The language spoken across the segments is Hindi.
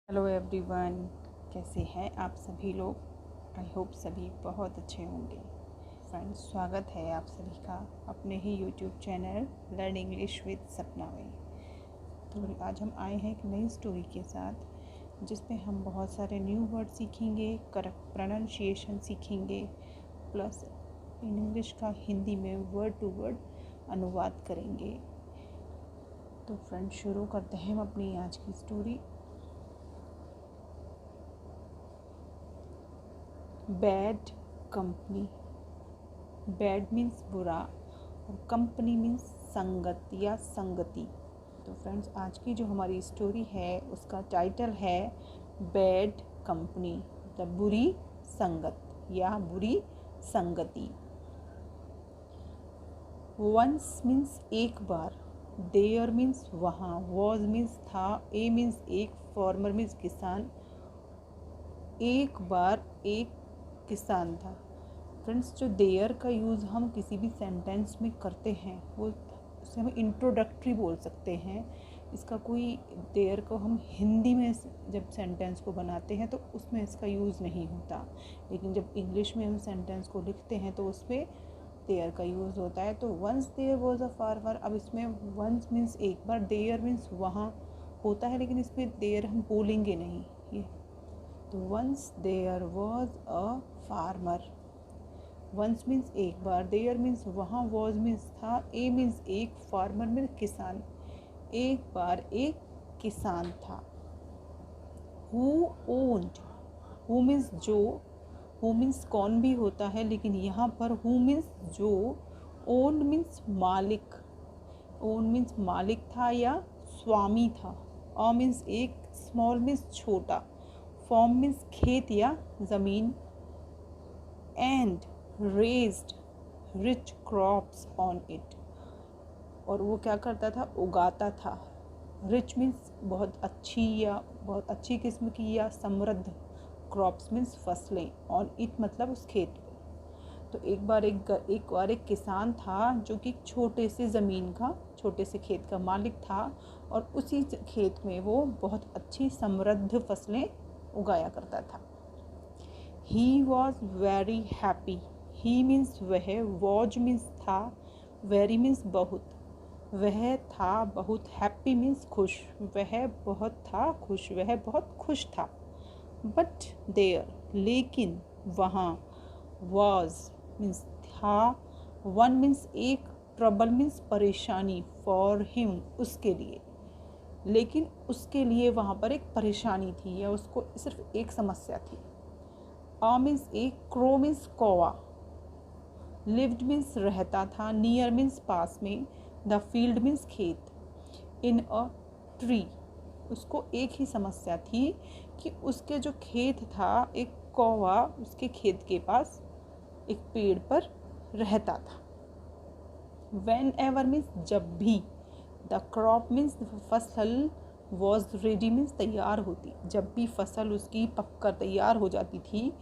हेलो एवरीवन, कैसे हैं आप सभी लोग। आई होप सभी बहुत अच्छे होंगे। फ्रेंड्स, स्वागत है आप सभी का अपने ही YouTube channel learn English with Sapna में। तो आज हम आए हैं एक नई स्टोरी के साथ जिसमें हम बहुत सारे न्यू वर्ड सीखेंगे, करेक्ट प्रोनाउंसिएशन सीखेंगे, प्लस इंग्लिश का हिंदी में वर्ड टू वर्ड अनुवाद करेंगे। तो फ्रेंड्स, शुरू करते हैं हम अपनी आज की story. Bad company. Bad means बुरा और कंपनी मीन्स संगत या संगति। तो फ्रेंड्स, आज की जो हमारी स्टोरी है उसका टाइटल है बैड कंपनी, मतलब बुरी संगत या बुरी संगति। वंस मीन्स एक बार, देयर मीन्स वहाँ, वॉज मीन्स था, ए मीन्स एक, फॉर्मर मीन्स किसान। एक बार एक किसान था। फ्रेंड्स, जो देयर का यूज़ हम किसी भी सेंटेंस में करते हैं वो उसे हम इंट्रोडक्टरी बोल सकते हैं। इसका कोई देयर को हम हिंदी में जब सेंटेंस को बनाते हैं तो उसमें इसका यूज़ नहीं होता, लेकिन जब इंग्लिश में हम सेंटेंस को लिखते हैं तो उसमें देयर का यूज़ होता है। तो once there was a farmer, अब इसमें वंस मीन्स एक बार, देयर मीन्स वहाँ होता है, लेकिन इसमें देयर हम बोलेंगे नहीं। ये तो once there was a farmer. Once means एक बार, देयर मीन्स वहाँ, वॉज मीन्स था, ए मीन्स एक, फार्मर मीन्स किसान। एक बार एक किसान था। हु ओन्ड, हु मीन्स जो, हु मीन्स कौन भी होता है, लेकिन यहाँ पर हु मीन्स जो, ओन्ड मीन्स मालिक। ओन मीन्स मालिक था या स्वामी था। अ मीन्स एक, स्मॉल मीन्स छोटा, फॉर्म मीन्स खेत या ज़मीन, and raised rich crops on it, और वो क्या करता था, उगाता था। रिच मीन्स बहुत अच्छी या बहुत अच्छी किस्म की या समृद्ध, क्रॉप्स मीन्स फसलें, ऑन इट मतलब उस खेत पर। तो एक बार एक किसान था जो कि छोटे से ज़मीन का, छोटे से खेत का मालिक था, और उसी खेत में वो बहुत अच्छी समृद्ध फसलें उगाया करता था। He was very happy. He means वह, वॉज मीन्स था, वेरी मीन्स बहुत। वह था बहुत, हैप्पी मीन्स खुश, वह बहुत था खुश, वह बहुत खुश था। बट देयर, लेकिन वहाँ, वॉज मीन्स था, वन मीन्स एक, ट्रबल मीन्स परेशानी, फॉर हिम उसके लिए। लेकिन उसके लिए वहाँ पर एक परेशानी थी या उसको सिर्फ एक समस्या थी। आ मीन्स एक, क्रो मीन्स कौवा, लिव्ड मीन्स रहता था, नियर मीन्स पास में, द फील्ड मीन्स खेत, इन अ ट्री उसको एक ही समस्या थी कि उसके जो खेत था, एक कौवा उसके खेत के पास एक पेड़ पर रहता था। वेन एवर मीन्स जब भी, द क्रॉप मीन्स फसल, वॉज रेडी मीन्स तैयार होती, जब भी फसल उसकी पककर तैयार हो जाती थी।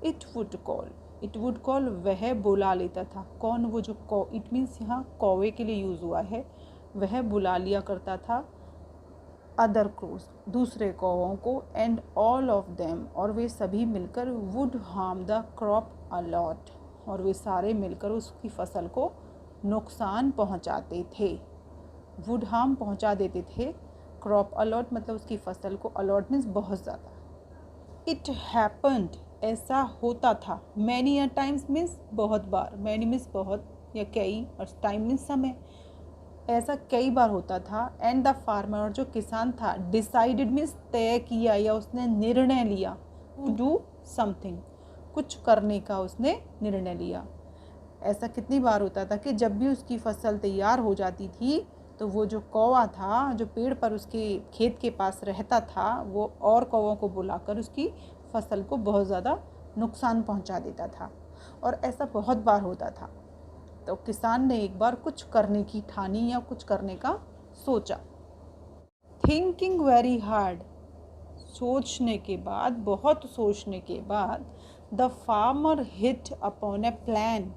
It would call, it would call वह बुला लेता था। कौन, वो जो इट मीन्स यहाँ कौवे के लिए यूज़ हुआ है, वह बुला लिया करता था अदर क्रोज, दूसरे कौवों को, एंड ऑल ऑफ देम और वे सभी मिलकर, would harm the crop a lot और वे सारे मिलकर उसकी फसल को नुकसान पहुंचाते थे। वुड हार्म पहुंचा देते थे, क्रॉप अलॉट मतलब उसकी फसल को, अलॉट मीन्स बहुत ज़्यादा। इट हैपन्ड ऐसा होता था, मैनी अ टाइम्स मीन्स बहुत बार, मैनी मीन्स बहुत या कई, और टाइम मीन्स समय, ऐसा कई बार होता था। एंड द फार्मर और जो किसान था, डिसाइडेड मीन्स तय किया या उसने निर्णय लिया, टू डू समथिंग कुछ करने का उसने निर्णय लिया। ऐसा कितनी बार होता था कि जब भी उसकी फसल तैयार हो जाती थी तो वो जो कौवा था जो पेड़ पर उसके खेत के पास रहता था, वो और कौवों को बुलाकर उसकी फसल को बहुत ज़्यादा नुकसान पहुंचा देता था, और ऐसा बहुत बार होता था। तो किसान ने एक बार कुछ करने की ठानी या कुछ करने का सोचा। थिंकिंग वेरी हार्ड, सोचने के बाद, बहुत सोचने के बाद, the farmer hit upon A plan,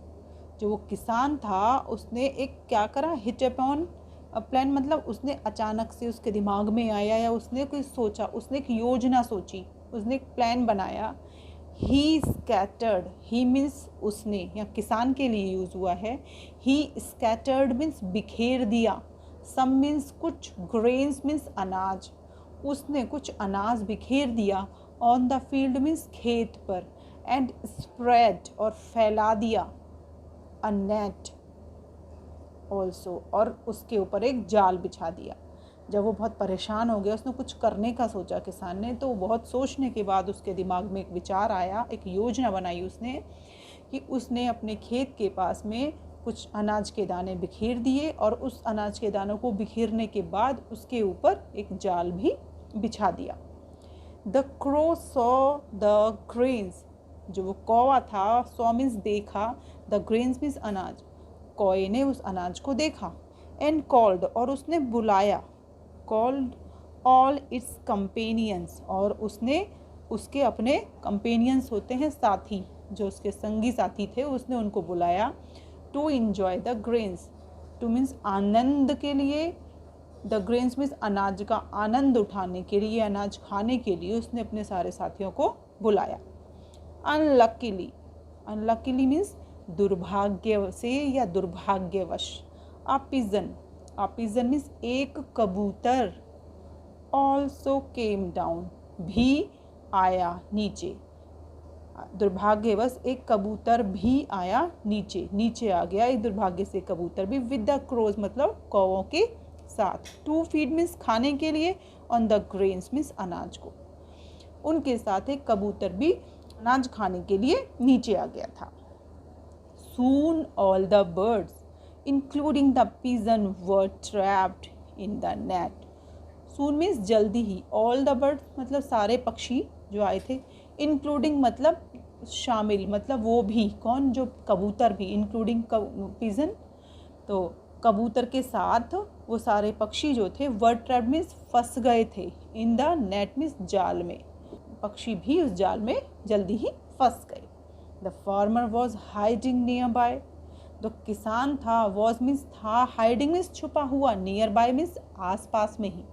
जो वो किसान था उसने एक क्या करा, हिट अपॉन प्लान मतलब उसने अचानक से उसके दिमाग में आया या उसने कोई सोचा, उसने एक योजना सोची, उसने एक प्लान बनाया। ही स्कैटर्ड, ही मीन्स उसने, या किसान के लिए यूज़ हुआ है। ही स्कैटर्ड मीन्स बिखेर दिया। सम मीन्स कुछ, ग्रेन्स मीन्स अनाज, उसने कुछ अनाज बिखेर दिया। ऑन द फील्ड मीन्स खेत पर। एंड स्प्रेड और फैला दिया। अ नेट ऑल्सो, और उसके ऊपर एक जाल बिछा दिया। जब वो बहुत परेशान हो गया, उसने कुछ करने का सोचा किसान ने, तो बहुत सोचने के बाद उसके दिमाग में एक विचार आया, एक योजना बनाई उसने कि उसने अपने खेत के पास में कुछ अनाज के दाने बिखेर दिए और उस अनाज के दानों को बिखेरने के बाद उसके ऊपर एक जाल भी बिछा दिया। The crow saw the grains, जो वो कौवा था, सॉ मीन्स देखा, द ग्रेन्स मीन्स अनाज, कौए ने उस अनाज को देखा। एंड कॉल्ड, और उसने बुलाया, कॉल्ड ऑल इट्स कंपेनियंस, और उसने उसके अपने कंपेनियंस होते हैं साथी, जो उसके संगी साथी थे, उसने उनको बुलाया। To enjoy the grains, to means आनंद के लिए, द ग्रेन्स मीन्स अनाज का आनंद उठाने के लिए, अनाज खाने के लिए उसने अपने सारे साथियों को बुलाया। अनलकीली, अनलकीली मीन्स दुर्भाग्य से या दुर्भाग्यवश। अ पिजन मीन्स एक कबूतर। ऑल्सो केम डाउन, भी आया नीचे। दुर्भाग्यवश एक कबूतर भी आया नीचे, नीचे आ गया एक दुर्भाग्य से कबूतर भी। विद द क्रोज मतलब कौवों के साथ। टू फीड मीन्स खाने के लिए, ऑन द ग्रेन्स मीन्स अनाज को। उनके साथ एक कबूतर भी अनाज खाने के लिए नीचे आ गया था। Soon all the birds, including the pigeon, were trapped in the net. Soon means जल्दी ही, all the birds मतलब सारे पक्षी जो आए थे, including मतलब शामिल, मतलब वो भी, कौन, जो कबूतर भी, including pigeon, तो कबूतर के साथ वो सारे पक्षी जो थे, were trapped means फंस गए थे, in the net means जाल में, पक्षी भी उस जाल में जल्दी ही फंस गए। The farmer was hiding nearby. जो किसान था, was means था, hiding means छुपा हुआ, nearby means आस पास में ही,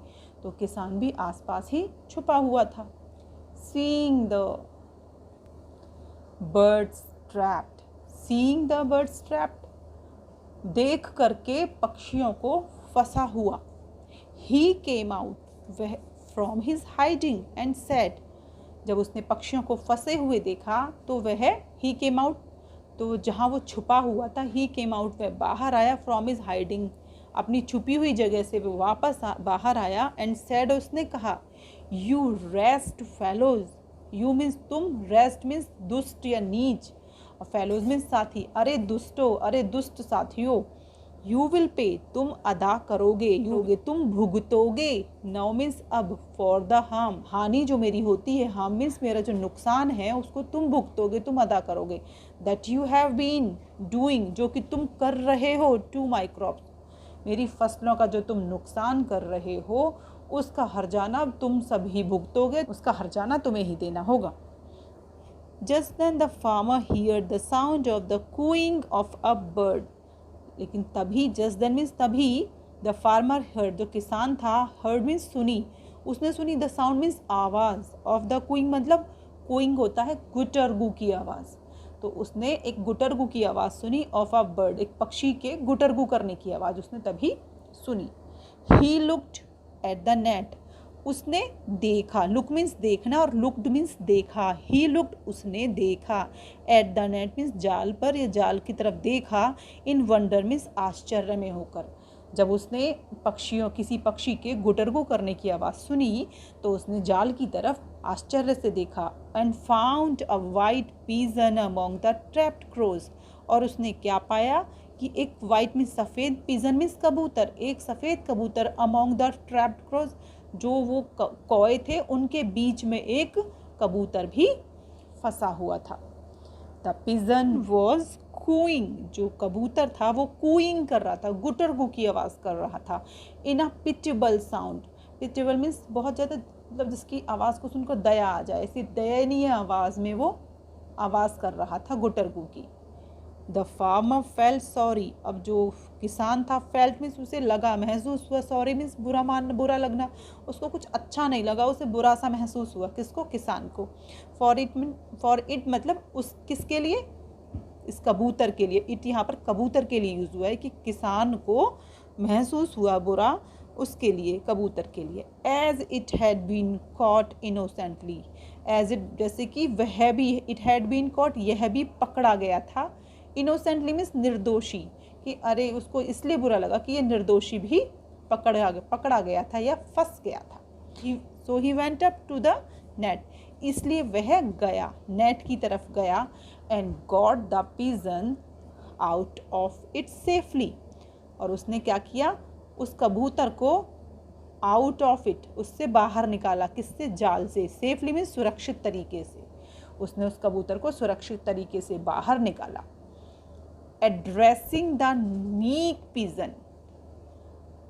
तो किसान भी आस पास ही छुपा हुआ था। Seeing the birds trapped, seeing the birds trapped, देख करके पक्षियों को फंसा हुआ। He came out from his hiding and said, जब उसने पक्षियों को फंसे हुए देखा तो वह ही केम आउट, तो जहाँ वो छुपा हुआ था, ही केम आउट, वह बाहर आया। फ्रॉम हिज हाइडिंग, अपनी छुपी हुई जगह से वो वापस बाहर आया। एंड सेड, उसने कहा, you rest fellows, you means तुम, रेस्ट मीन्स दुष्ट या नीच, और फेलोज मीन्स साथी, अरे दुष्टो, अरे दुष्ट साथियों। यू विल पे, तुम अदा करोगे, योगे तुम भुगतोगे। नाउ मीन्स अब, फॉर द हार्म, हानि जो मेरी होती है, हार्म मीन्स मेरा जो नुकसान है उसको तुम भुगतोगे, तुम अदा करोगे। That you have been doing, जो कि तुम कर रहे हो, टू माई क्रॉप्स, मेरी फसलों का जो तुम नुकसान कर रहे हो उसका हर्जाना तुम सभी भुगतोगे, उसका हर्जाना तुम्हें ही देना होगा। Just then the farmer hear the sound of the cooing of a bird, लेकिन तभी, जस्ट देन मीन्स तभी, द फार्मर हर्ड, जो किसान था, हर्ड मीन्स सुनी, उसने सुनी, द साउंड मीन्स आवाज़, ऑफ द कूइंग मतलब कूइंग होता है गुटरगू की आवाज़, तो उसने एक गुटरगू की आवाज़ सुनी। ऑफ अ बर्ड, एक पक्षी के गुटरगू करने की आवाज़ उसने तभी सुनी। He looked at the net, उसने देखा, लुक मीन्स देखना और लुक्ड मीन्स देखा। ही लुक्ड, उसने देखा, एट द नेट मीन्स जाल पर या जाल की तरफ देखा। इन वंडर मीन्स आश्चर्य में होकर, जब उसने पक्षियों, किसी पक्षी के गुटरगू करने की आवाज़ सुनी तो उसने जाल की तरफ आश्चर्य से देखा। And found a white pigeon among the trapped crows, और उसने क्या पाया कि एक वाइट मीन्स सफ़ेद, पीजन मीन्स कबूतर, एक सफ़ेद कबूतर, अमॉन्ग द ट्रैप्ड क्रोज, जो वो कौए थे उनके बीच में एक कबूतर भी फंसा हुआ था। द पिजन वॉज कूइंग, जो कबूतर था वो कूइंग कर रहा था, गुटरगू की आवाज़ कर रहा था। इन अ पिटेबल साउंड, पिटेबल मीन्स बहुत ज़्यादा, मतलब जिसकी आवाज़ को सुनकर दया आ जाए, ऐसी दयनीय आवाज़ में वो आवाज़ कर रहा था गुटरगू की। द फार्मर फेल्ट सॉरी, अब जो किसान था, फेल्ट मीन्स उसे लगा, महसूस हुआ, सॉरी मीन्स बुरा लगना, उसको कुछ अच्छा नहीं लगा, उसे बुरा सा महसूस हुआ, किसको, किसान को। फॉर इट मतलब उस किसके लिए, इस कबूतर के लिए। इट यहाँ पर कबूतर के लिए यूज़ हुआ है कि किसान को महसूस हुआ बुरा, उसके लिए, कबूतर के लिए। As it had been caught innocently, as it जैसे कि वह भी, इट हैड बीन कॉट यह भी पकड़ा गया था, इनोसेंटली मीन्स निर्दोषी, कि अरे उसको इसलिए बुरा लगा कि ये निर्दोषी भी पकड़ा गया था या फंस गया था। So he went up to the net, इसलिए वह गया, नेट की तरफ गया, and got the pigeon out of it safely, और उसने क्या किया, उस कबूतर को आउट ऑफ इट, उससे बाहर निकाला, किससे, जाल से। सेफली मीन्स सुरक्षित तरीके से, उसने उस कबूतर को सुरक्षित तरीके से बाहर निकाला। Addressing the meek pigeon,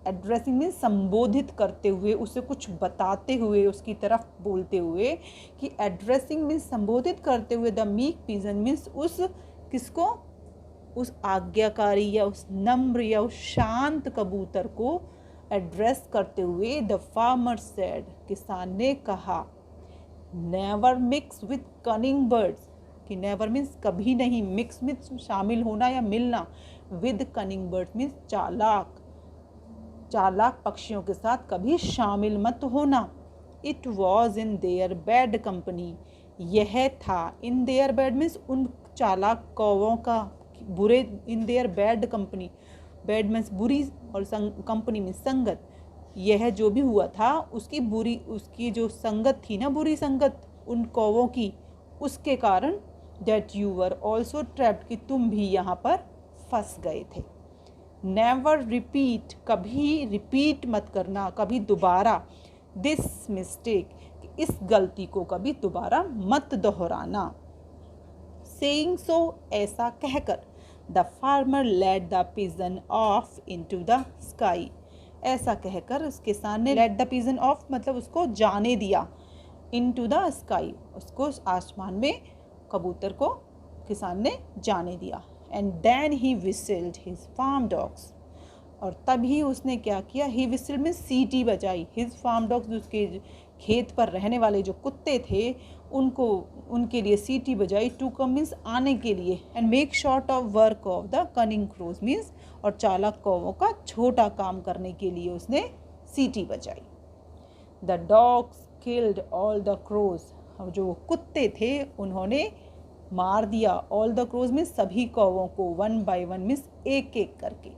addressing means संबोधित करते हुए, उसे कुछ बताते हुए, उसकी तरफ बोलते हुए, कि एड्रेसिंग मीन्स संबोधित करते हुए, द मीक पिजन मीन्स उस किसको, उस आज्ञाकारी या उस नम्र या उस शांत कबूतर को एड्रेस करते हुए, द फार्मर सेड, किसान ने कहा, never mix with cunning birds, कि नेवर मीन्स कभी नहीं, मिक्स मीन्स शामिल होना या मिलना, विद कनिंग बर्ड्स मीन्स चालाक पक्षियों के साथ कभी शामिल मत होना। It was in their bad company, यह था, इन देयर बैड मीन्स उन चालाक कौवों का बुरे, in their bad company, bad means बुरी और कंपनी मीन्स संगत, यह जो भी हुआ था उसकी बुरी, उसकी जो संगत थी ना, बुरी संगत उन कौवों की, उसके कारण, that you were also trapped, कि तुम भी यहाँ पर फंस गए थे। नेवर रिपीट, कभी रिपीट मत करना, कभी दोबारा, दिस मिस्टेक, इस गलती को कभी दोबारा मत दोहराना। सेइंग सो, ऐसा कहकर, the farmer let the pigeon of into the sky, ऐसा कहकर उस किसान ने, लेट द पिजन ऑफ मतलब उसको जाने दिया, इनटू द स्काई, उसको आसमान में कबूतर को किसान ने जाने दिया। And then he whistled his farm dogs, और तभी उसने क्या किया, ही विसिल्ड में सीटी बजाई, हिज फार्म डॉग्स, उसके खेत पर रहने वाले जो कुत्ते थे उनको, उनके लिए सीटी बजाई, टू कम मीन्स आने के लिए, and make short of work of the cunning crows means, और चालाक कौवों का छोटा काम करने के लिए उसने सीटी बजाई। The dogs killed all the crows, और जो कुत्ते थे उन्होंने मार दिया, ऑल द क्रोज मीन्स सभी कौवों को, वन बाय वन मीन्स एक एक करके,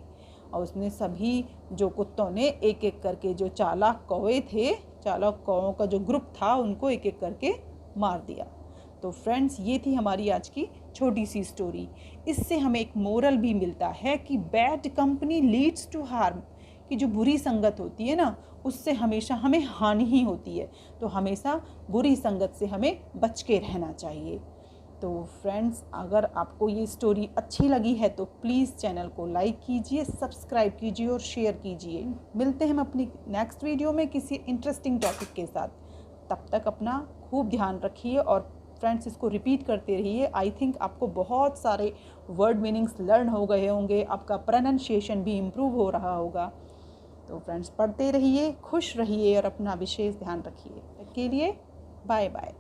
और उसने सभी जो कुत्तों ने एक एक करके, जो चालाक कौवे थे, चालाक कौवों का जो ग्रुप था, उनको एक एक करके मार दिया। तो फ्रेंड्स, ये थी हमारी आज की छोटी सी स्टोरी। इससे हमें एक मोरल भी मिलता है कि bad company leads to harm, कि जो बुरी संगत होती है ना, उससे हमेशा हमें हानि ही होती है, तो हमेशा बुरी संगत से हमें बच के रहना चाहिए। तो फ्रेंड्स, अगर आपको ये स्टोरी अच्छी लगी है तो प्लीज़ चैनल को लाइक कीजिए, सब्सक्राइब कीजिए और शेयर कीजिए। मिलते हैं हम अपनी नेक्स्ट वीडियो में किसी इंटरेस्टिंग टॉपिक के साथ। तब तक अपना खूब ध्यान रखिए, और फ्रेंड्स इसको रिपीट करते रहिए। आई थिंक आपको बहुत सारे वर्ड मीनिंग्स लर्न हो गए होंगे, आपका प्रोनाउंसिएशन भी इम्प्रूव हो रहा होगा। तो फ्रेंड्स, पढ़ते रहिए, खुश रहिए और अपना विशेष ध्यान रखिए। के लिए बाय बाय।